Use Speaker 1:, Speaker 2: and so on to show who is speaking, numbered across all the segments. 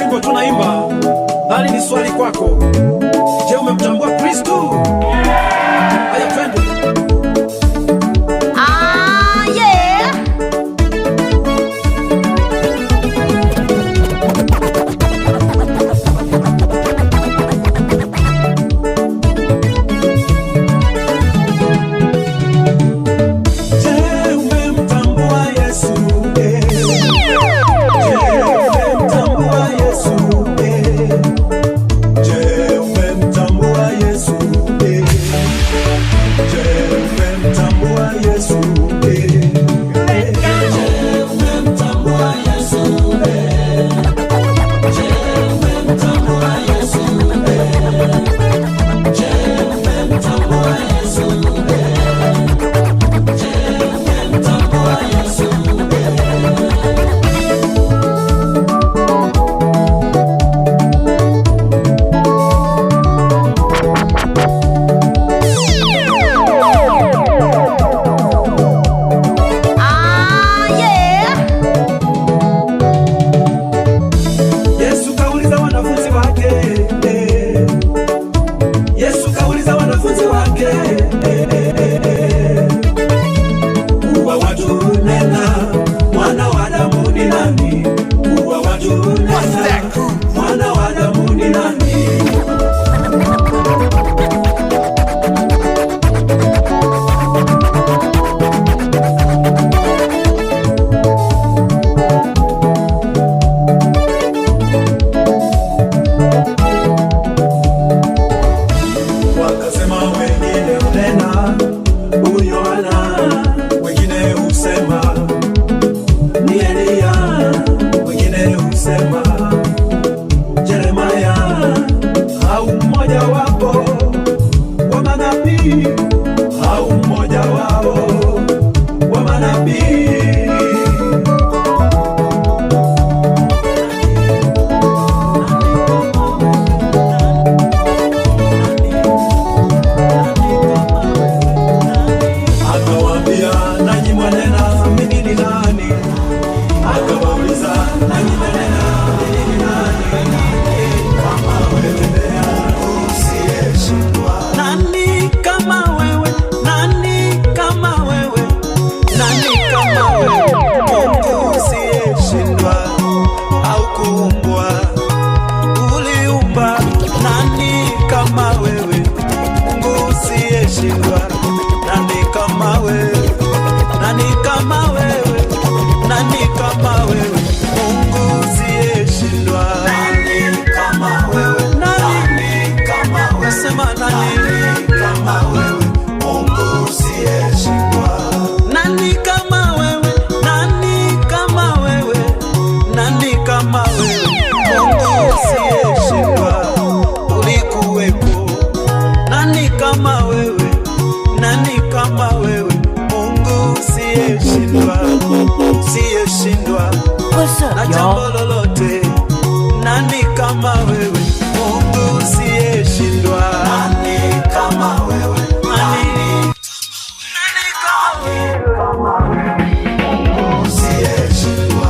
Speaker 1: wimbo tunaimba, bali ni swali kwako. Je, umemtambua Kristo? Haya, twende.
Speaker 2: Na jambo lolote, nani kama wewe, Mungu usiyeshindwa? Nani kama wewe, nani kama wewe, Mungu usiyeshindwa?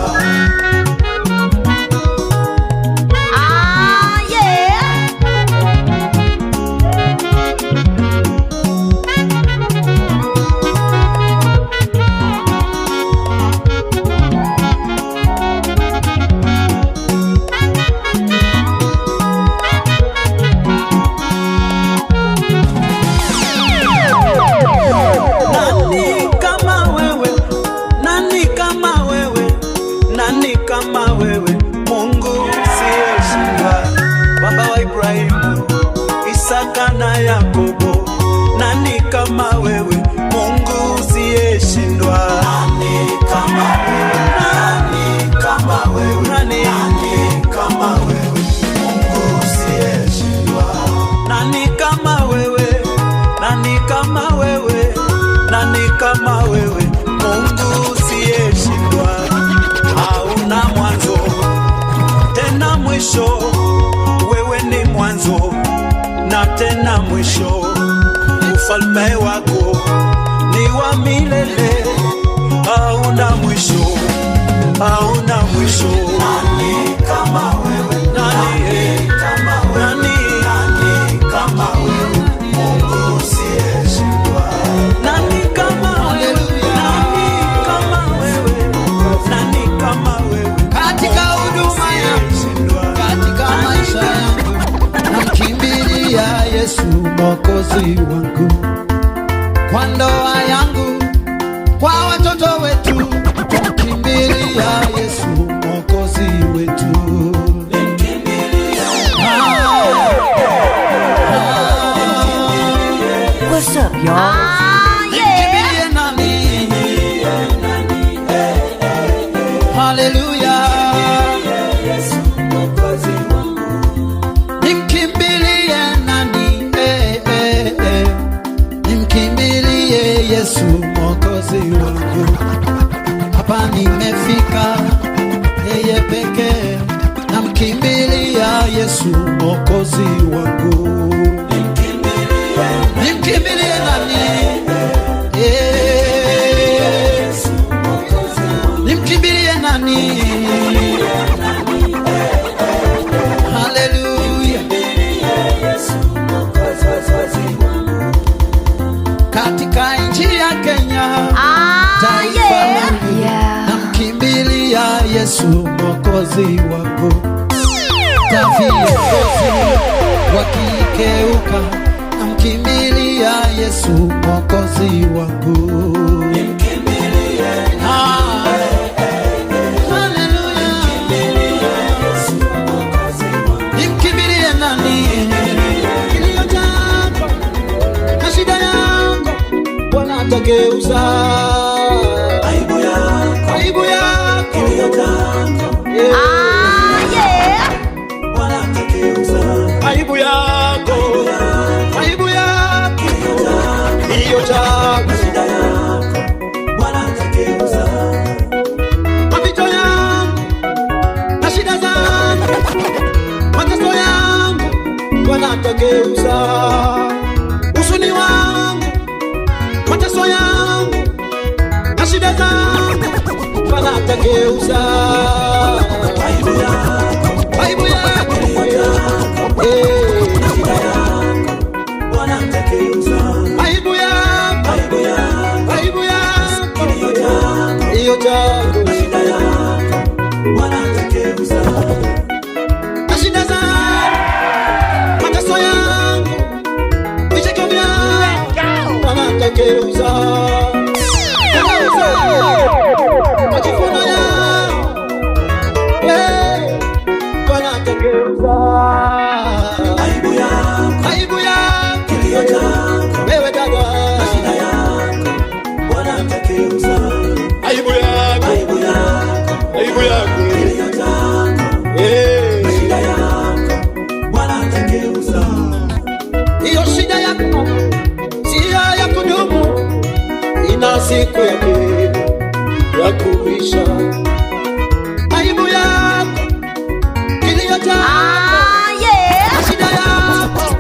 Speaker 2: Kama wewe, Mungu usiyeshindwa. Baba wa Ibrahimu, Isaka na Yakobo, nani kama wewe, Mungu usiyeshindwa? Nani kama wewe, nani kama wewe, nani kama wewe, Mungu usiyeshindwa? Nani kama wewe, nani kama wewe, nani kama wewe, Mungu usiyeshindwa? Hauna mwanzo tena mwisho, wewe ni mwanzo na tena mwisho. Ufalme wako ni wa milele, hauna mwisho, hauna mwisho. Nani kama wewe? Mwokozi wangu. Kwa ndoa yangu, kwa watoto wetu, tumkimbilia Yesu Mwokozi wetu.
Speaker 3: What's up, y'all?
Speaker 2: Hallelujah. Nimkimbilie nani? Nimkimbilie Yesu Mwokozi wangu. Hapa nimefika, yeye pekee. Namkimbilia Yesu Mwokozi wangu. Nimkimbilie nani? Nimkimbilie nani? Haleluya. Katika nchi ya Kenya, taifa langu, namkimbilia Yesu Mwokozi wangu. Viongozi wakikeuka, namkimbilia Yesu Mwokozi wangu. Nimkimbilie nani? Kilio changu na shida yangu Bwana atageuza. Aibu yako, kilio changu, Bwana atageuza. Aibu yako, kilio changu, shida yako Bwana atageuza. Mapito yangu na shida zangu, mateso yangu Bwana atageuza. Huzuni wangu, mateso yangu na shida zangu Bwana atageuza. Aibu yako, shida yako Bwana atageuza. Aibu yako, hiyo changu, shida yako Bwana atageuza. Na shida zangu, mateso yangu, vicheko vyangu Bwana atageuza. Majivuno yangu, Bwana atageuza. Aibu yako, kilio chako, wewe dada, shida yako Bwana atageuza. Aibu yako, kilio chako, shida yako Bwana atageuza. Hiyo shida yako siyo ya kudumu, ina siku yake ya kuisha. Aibu yako, kilio chako, shida yako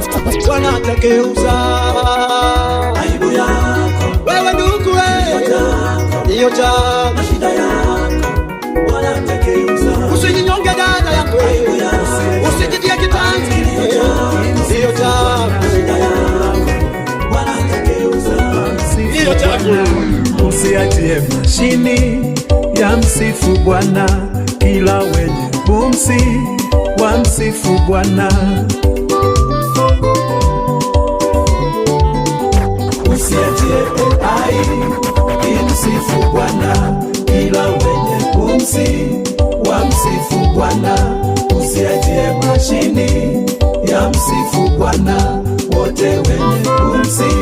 Speaker 2: Bwana atageuza. Aibu yako, wewe ndugu, hiyo changu, shida yako Bwana atageuza. Usijinyonge dada yangu, usijitie kitanzi, hiyo changu, shida yako Bwana atageuza. Hiyo changu,
Speaker 1: usiachie mashini ya msifu Bwana, kila wenye pumzi wa msifu Bwana. Usiachie AI imsifu Bwana, kila wenye pumzi wa msifu Bwana. Usiachie mashini ya msifu Bwana, wote wenye pumzi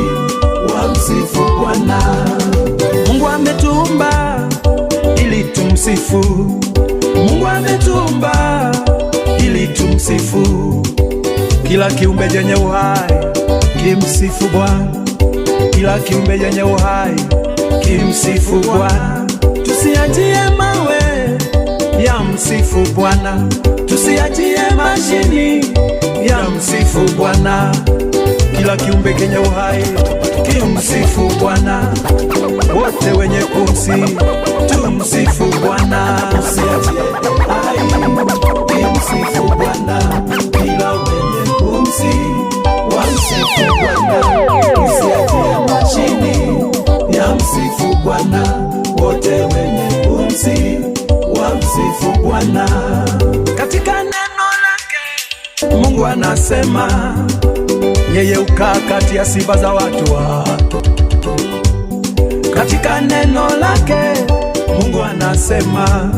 Speaker 1: wa msifu Bwana. Mungu ametumba ili tumsifu, Mungu ametumba ili tumsifu. Kila kiumbe chenye uhai kimsifu Bwana, kila kiumbe chenye uhai kimsifu Bwana. Tusiachie mawe ya msifu Bwana, tusiachie mashini ya msifu Bwana. Kila kiumbe kenye uhai kimsifu Bwana, wote wenye pumzi tumsifu Bwana. Usiachie hai kimsifu Bwana, kila wenye pumzi wamsifu Bwana. Usiachie mashini ya msifu Bwana, wote wenye pumzi wamsifu Bwana. Katika neno lake Mungu anasema yeye ukaa kati ya sifa za watu wake. Katika neno lake Mungu anasema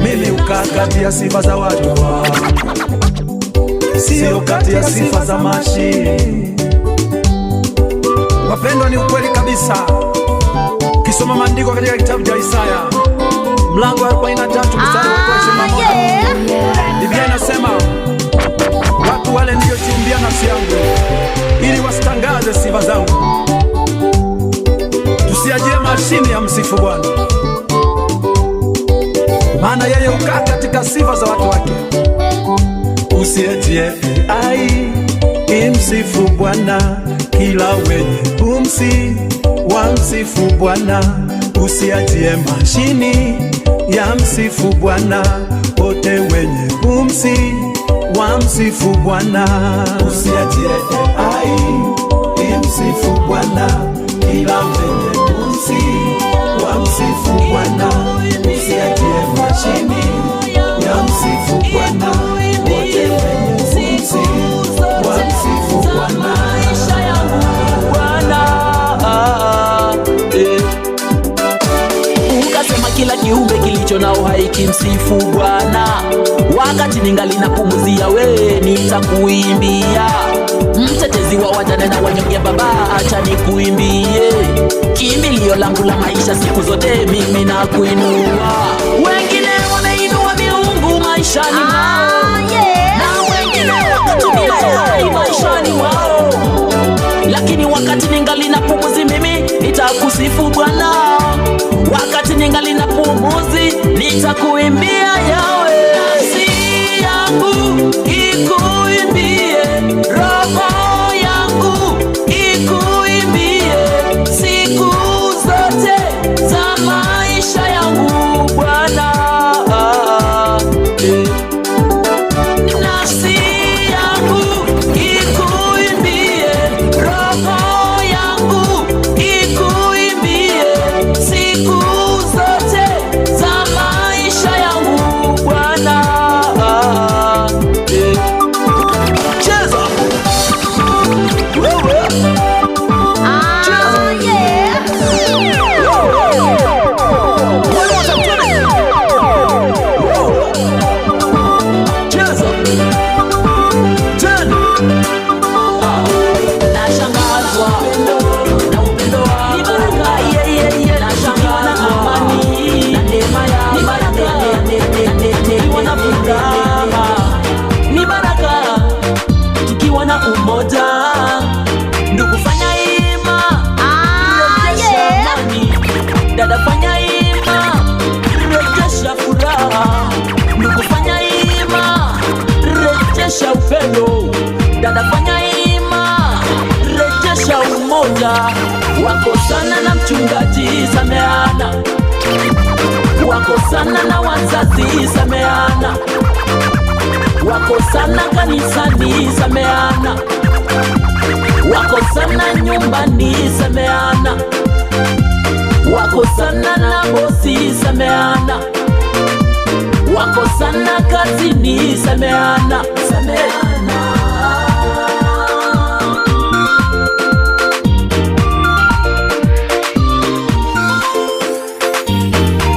Speaker 1: mimi ukaa kati ya sifa za watu wake, sio kati ya sifa za mashine. Wapendwa, ni ukweli kabisa. Kisoma maandiko katika kitabu cha Isaya mlango wa 43 mstari wa 21, Biblia inasema watu wale niliojiumbia nafsi yangu ili wasitangaze sifa zangu. Tusiajie mashine ya msifu Bwana, maana yeye ukaa katika sifa za watu wake. Usiajie AI imsifu Bwana, kila wenye pumzi wamsifu Bwana. Usiajie mashini ya msifu Bwana, wote wenye pumzi wamsifu Bwana. Usiajie AI imsifu Bwana, kila wenye pumzi wamsifu Bwana. Usiajie mashini ya msifu Bwana, wote wenye pumzi wamsifu Bwana.
Speaker 4: Ukasema kila kiumbe kilicho na uhai kimsifu Bwana. Wakati ningali napumzia, we nitakuimbia. Mtetezi wa wajane na wanyonge, Baba acha nikuimbie. Kimbilio langu la maisha siku zote, mimi nakuinua. Wengine wameinua miungu maishani mwao, na wengine wakatumia uhai maishani mwao, lakini wakati ningali na pumuzi, mimi nitakusifu Bwana. Wakati ningali na pumuzi, nitakuimbia Yawe. Nafsi yangu ikuimbie, roho yangu ikuimbie, siku zote za maisha yangu Bwana. Nafsi yangu ikuimbie, roho yangu ikuimbie, siku zote za maisha yangu Bwana. Cheza wewe, nashangazwa na upendo wako, ni baraka nashangazwa na amani na neema yako, ni baraka tukiwa na furaha, ni baraka tukiwa na umoja. Ndugu fanya ima, rejesha amani. Dada fanya ima, rejesha furaha. Ndugu fanya ima, rejesha upendo. Dada fanya ima, rejesha umoja. Wakosana na mchungaji, sameana. Wakosana na wazazi, sameana. Wakosana kanisani, sameana. Wakosana nyumbani, sameana. Wakosana na bosi, sameana. Wakosana kazini, sameana.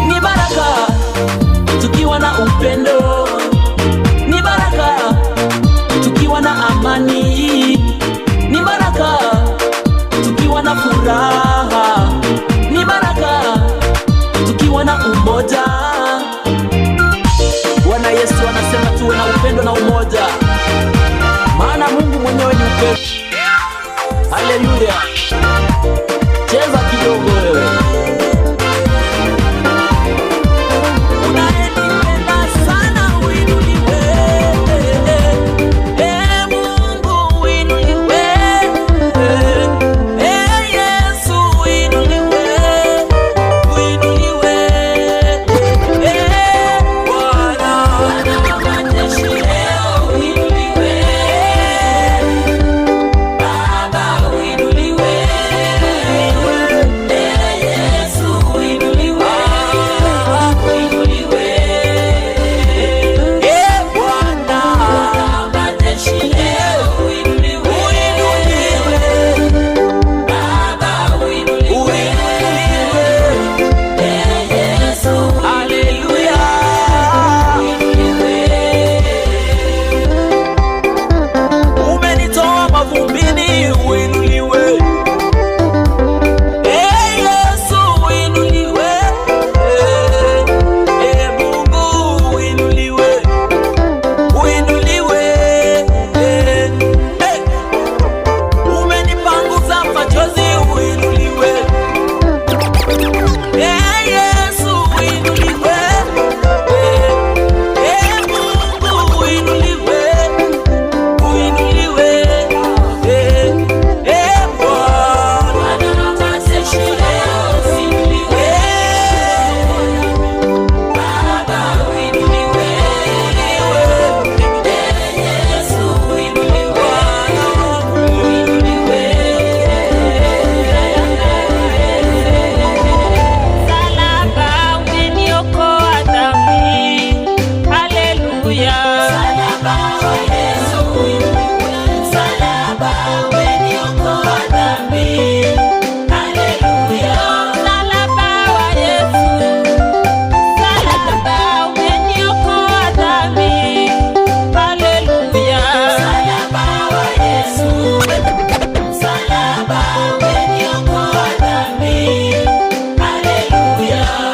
Speaker 4: Ni baraka tukiwa na upendo, ni baraka tukiwa na amani, ni baraka tukiwa na furaha, ni baraka tukiwa na umoja. Bwana Yesu anasema tuwe na upendo na umoja, maana Mungu mwenyewe ni upendo. Haleluya. Cheza kidogo wewe. Unayenipenda sana uinuliwe, Mungu uinuliwe, Yesu uinuliwe, uinuliwe, Bwana wa majeshi leo uinuliwe, Baba uinuliwe.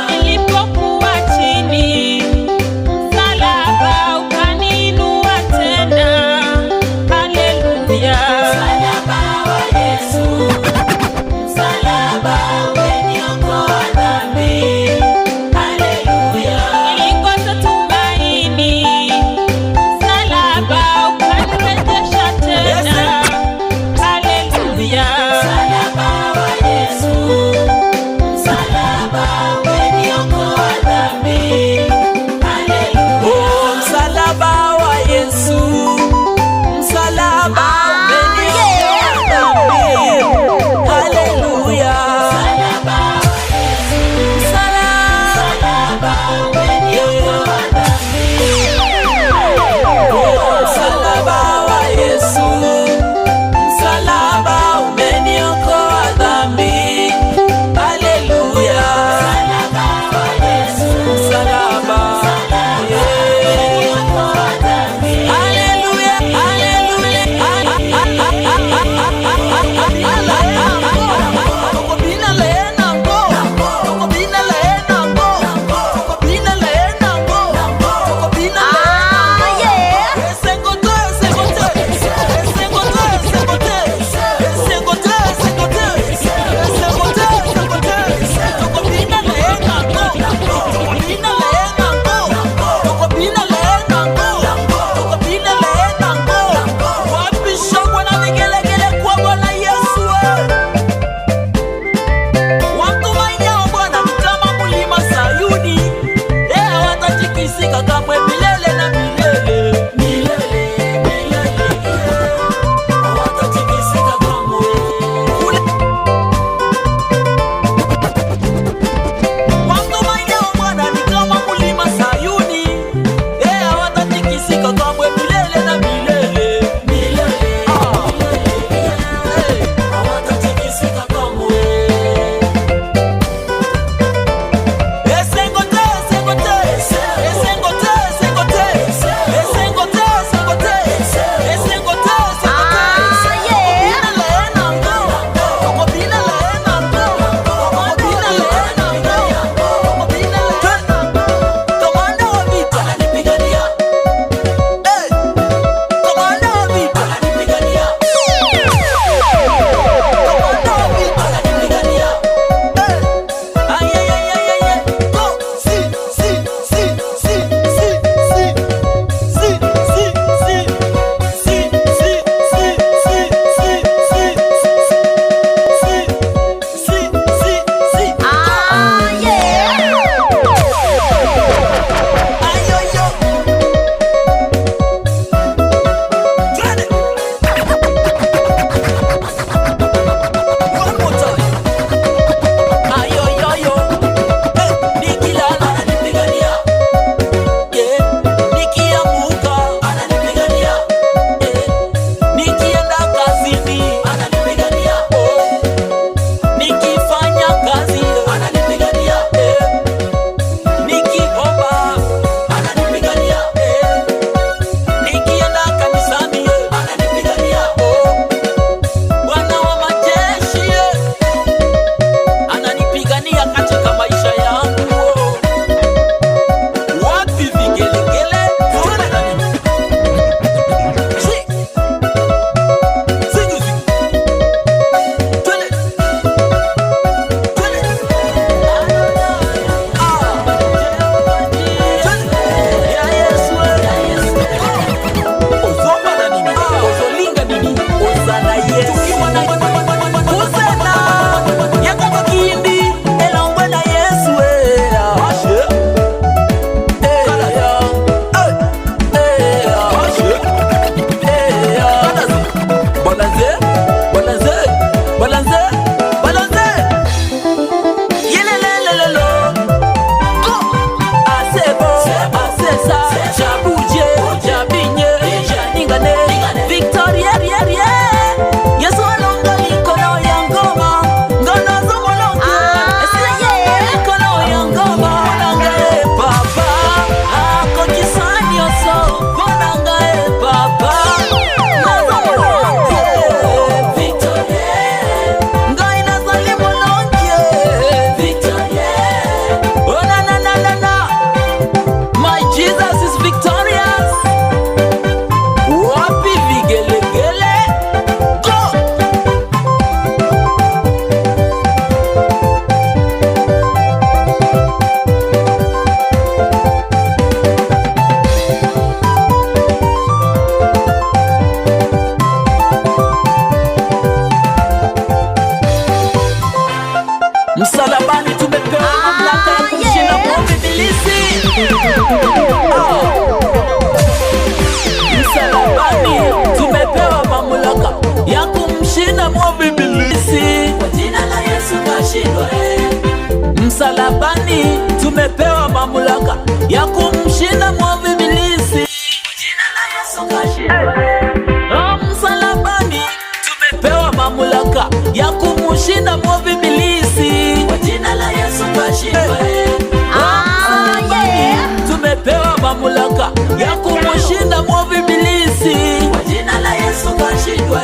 Speaker 5: Nilipokuwa chini, msalaba
Speaker 4: kashindwa. Msalabani tumepewa mamlaka ya kumshinda mwovu ibilisi. Jina la Yesu kashindwa. Msalabani tumepewa mamlaka ya kumshinda mwovu ibilisi. Kwa jina la Yesu kashindwa. Tumepewa mamlaka ya kumshinda mwovu ibilisi. Kwa jina la Yesu kashindwa.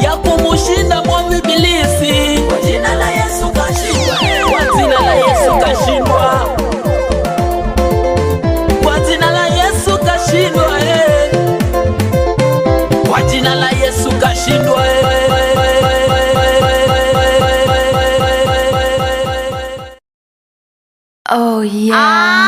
Speaker 4: Ya kumushinda mwovu ibilisi. Kwa jina la Yesu kashindwa. Kwa jina la Yesu kashindwa. Kwa jina la Yesu kashindwa. Kwa jina la Yesu kashindwa.
Speaker 3: Oh yeah.